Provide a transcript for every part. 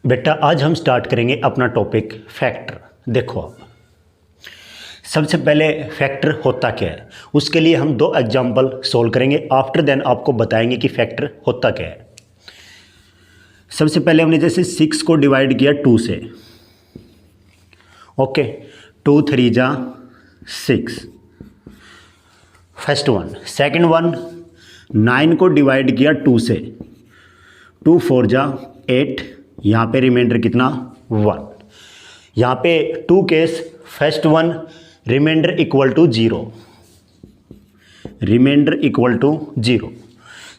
बेटा आज हम स्टार्ट करेंगे अपना टॉपिक फैक्टर। देखो आप सबसे पहले फैक्टर होता क्या है, उसके लिए हम दो एग्जाम्पल सोल्व करेंगे। आफ्टर देन आपको बताएंगे कि फैक्टर होता क्या है। सबसे पहले हमने जैसे 6 को डिवाइड किया 2 से, ओके, 2 3 जा 6, फर्स्ट वन। सेकंड वन, 9 को डिवाइड किया 2 से, 2 4 जा 8, यहाँ पे रिमाइंडर कितना 1। यहाँ पे 2 case, first one remainder equal to 0, remainder equal to 0।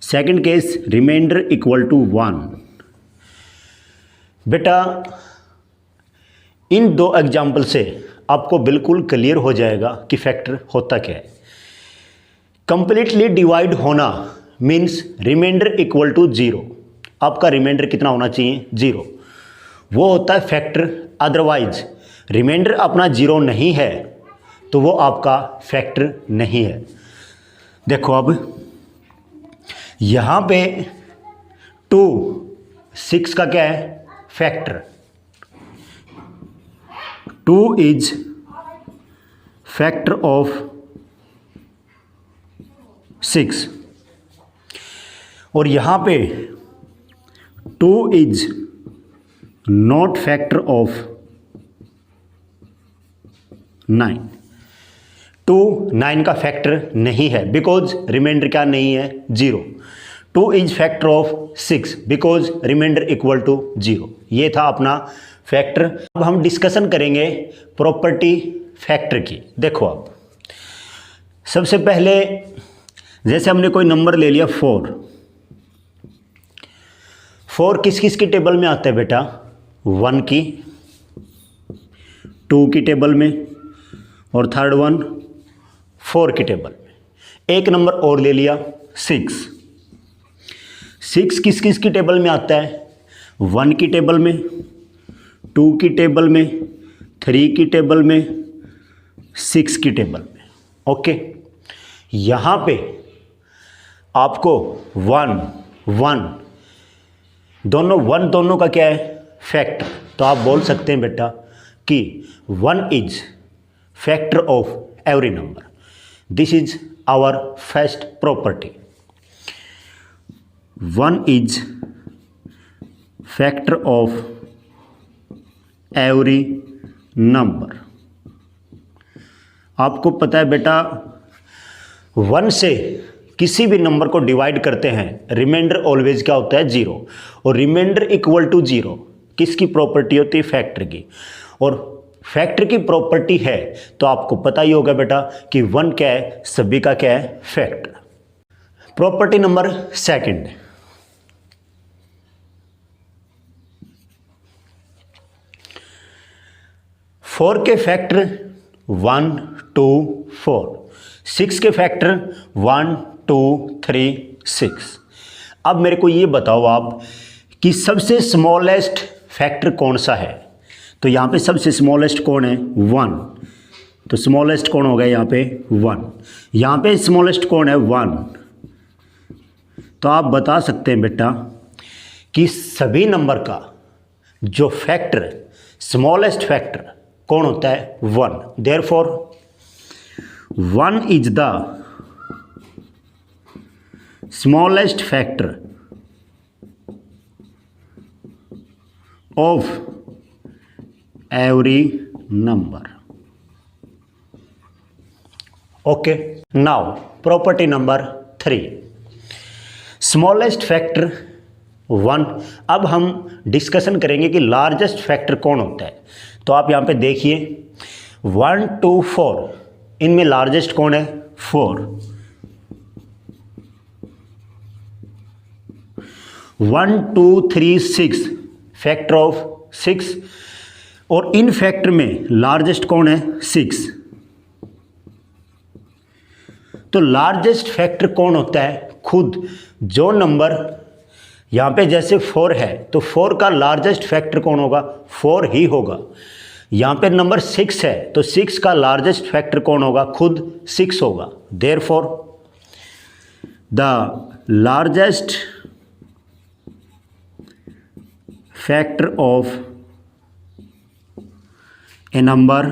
Second case remainder equal to 1। बेटा इन दो एग्जाम्पल से आपको बिल्कुल क्लियर हो जाएगा कि फैक्टर होता क्या है। कंप्लीटली डिवाइड होना मीन्स रिमाइंडर इक्वल टू 0। आपका रिमाइंडर कितना होना चाहिए 0, वो होता है फैक्टर। अदरवाइज रिमाइंडर अपना 0 नहीं है तो वो आपका फैक्टर नहीं है। देखो अब यहाँ पे 2 6 का क्या है फैक्टर, 2 इज फैक्टर ऑफ 6, और यहाँ पे 2 इज नॉट फैक्टर ऑफ 9। 2 9 का फैक्टर नहीं है बिकॉज रिमाइंडर क्या नहीं है 0। 2 is factor of 6 because remainder equal to 0। ये था अपना फैक्टर। अब हम डिस्कशन करेंगे प्रॉपर्टी फैक्टर की। देखो आप सबसे पहले जैसे हमने कोई नंबर ले लिया 4 किस किस की टेबल में आता है बेटा, 1 की, 2 की टेबल में, और थर्ड वन 4 की टेबल में। एक नंबर और ले लिया 6 किस किस की टेबल में आता है, 1 की टेबल में, 2 की टेबल में, 3 की टेबल में, 6 की टेबल में। ओके, यहाँ पे आपको 1 1 दोनों का क्या है फैक्टर। तो आप बोल सकते हैं बेटा कि 1 is factor of every number. This is our first property. 1 is factor of every number. आपको पता है बेटा 1 से किसी भी नंबर को डिवाइड करते हैं रिमाइंडर ऑलवेज क्या होता है 0, और रिमाइंडर इक्वल टू 0 किसकी प्रॉपर्टी होती है फैक्टर की, और फैक्टर की प्रॉपर्टी है तो आपको पता ही होगा बेटा कि 1 क्या है, सभी का क्या है factor. Property number second, four के फैक्टर 1 2 4, 6 के फैक्टर 1 2 3 6। अब मेरे को ये बताओ आप कि सबसे स्मॉलेस्ट फैक्टर कौन सा है। तो यहाँ पे सबसे स्मॉलेस्ट कौन है 1, तो स्मॉलेस्ट कौन होगा यहाँ पे 1। यहाँ पे स्मॉलेस्ट कौन है 1। तो आप बता सकते हैं बेटा कि सभी नंबर का जो फैक्टर स्मॉलेस्ट फैक्टर कौन होता है 1। Therefore 1 is the smallest factor of every number. Okay, now property number 3, smallest factor 1। अब हम डिस्कशन करेंगे कि लार्जेस्ट फैक्टर कौन होता है। तो आप यहाँ पे देखिए 1 2 4, इनमें लार्जेस्ट कौन है 4। 1 2 3 6 फैक्टर ऑफ 6, और इन फैक्टर में लार्जेस्ट कौन है 6। तो लार्जेस्ट फैक्टर कौन होता है खुद जो नंबर यहाँ पे जैसे 4 है तो 4 का लार्जेस्ट फैक्टर कौन होगा 4 ही होगा। यहाँ पे नंबर 6 है तो 6 का लार्जेस्ट फैक्टर कौन होगा खुद 6 होगा। Therefore the largest factor of a number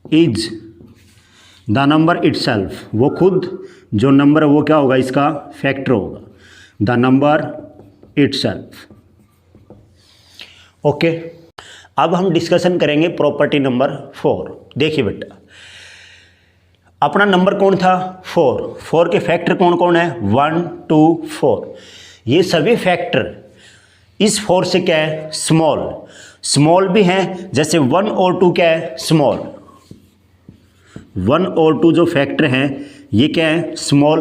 is the number itself, वो खुद जो नंबर है वो क्या होगा, इसका फैक्टर होगा, द नंबर इटसेल्फ। ओके, अब हम डिस्कशन करेंगे प्रॉपर्टी नंबर 4। देखिए बेटा, अपना नंबर कौन था 4, 4 के फैक्टर कौन कौन है 1 2 4। ये सभी फैक्टर इस 4 से क्या है स्मॉल, स्मॉल भी हैं, जैसे 1 और 2 क्या है स्मॉल, 1 और 2 जो फैक्टर हैं ये क्या है स्मॉल,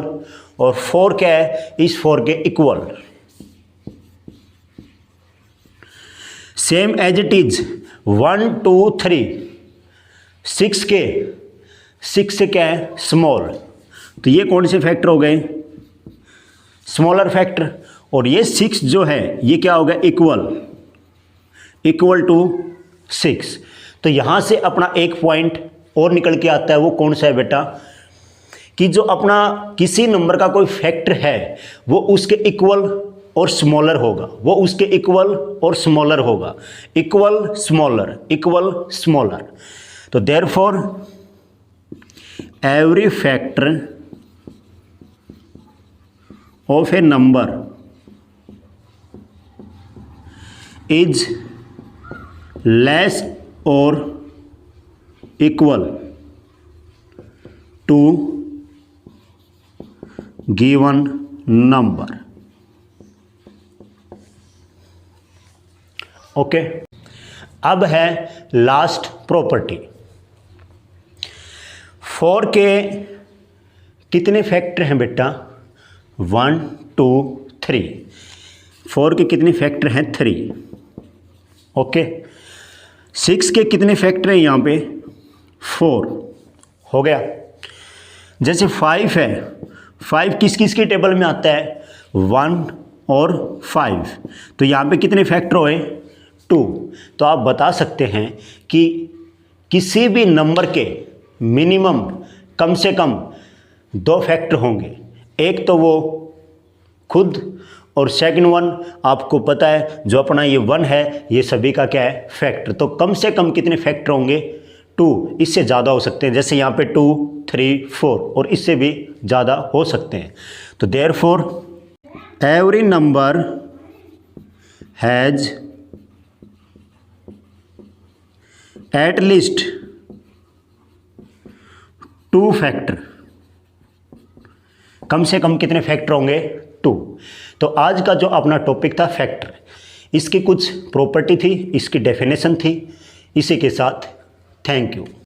और 4 क्या है इस 4 के equal. Same as it is 1 2 3 6 के 6 से क्या है स्मॉल, तो ये कौन से फैक्टर हो गए स्मॉलर फैक्टर, और ये 6 जो है ये क्या हो गया इक्वल टू 6। तो यहाँ से अपना एक पॉइंट और निकल के आता है, वो कौन सा है बेटा, कि जो अपना किसी नंबर का कोई फैक्टर है वो उसके इक्वल और स्मॉलर होगा, वो उसके इक्वल और स्मॉलर होगा, इक्वल स्मॉलर। तो therefore every factor of a number is less और equal to given number. Okay, अब है लास्ट प्रॉपर्टी। 4 के कितने फैक्टर हैं बेटा 1 2 3, 4 के कितने फैक्टर हैं 3। ओके, 6 के कितने फैक्टर हैं यहाँ पे 4 हो गया। जैसे 5 है, 5 किस किस की टेबल में आता है 1 और 5, तो यहाँ पे कितने फैक्टर हुए 2। तो आप बता सकते हैं कि किसी भी नंबर के मिनिमम कम से कम 2 फैक्टर होंगे, एक तो वो खुद और सेकंड वन आपको पता है जो अपना ये 1 है ये सभी का क्या है फैक्टर। तो कम से कम कितने फैक्टर होंगे 2, इससे ज़्यादा हो सकते हैं, जैसे यहाँ पे 2 3 4 और इससे भी ज़्यादा हो सकते हैं। तो therefore every number has at least 2 factor, कम से कम कितने फैक्टर होंगे 2। तो आज का जो अपना टॉपिक था फैक्टर, इसकी कुछ प्रॉपर्टी थी, इसकी डेफिनेशन थी। इसी के साथ थैंक यू।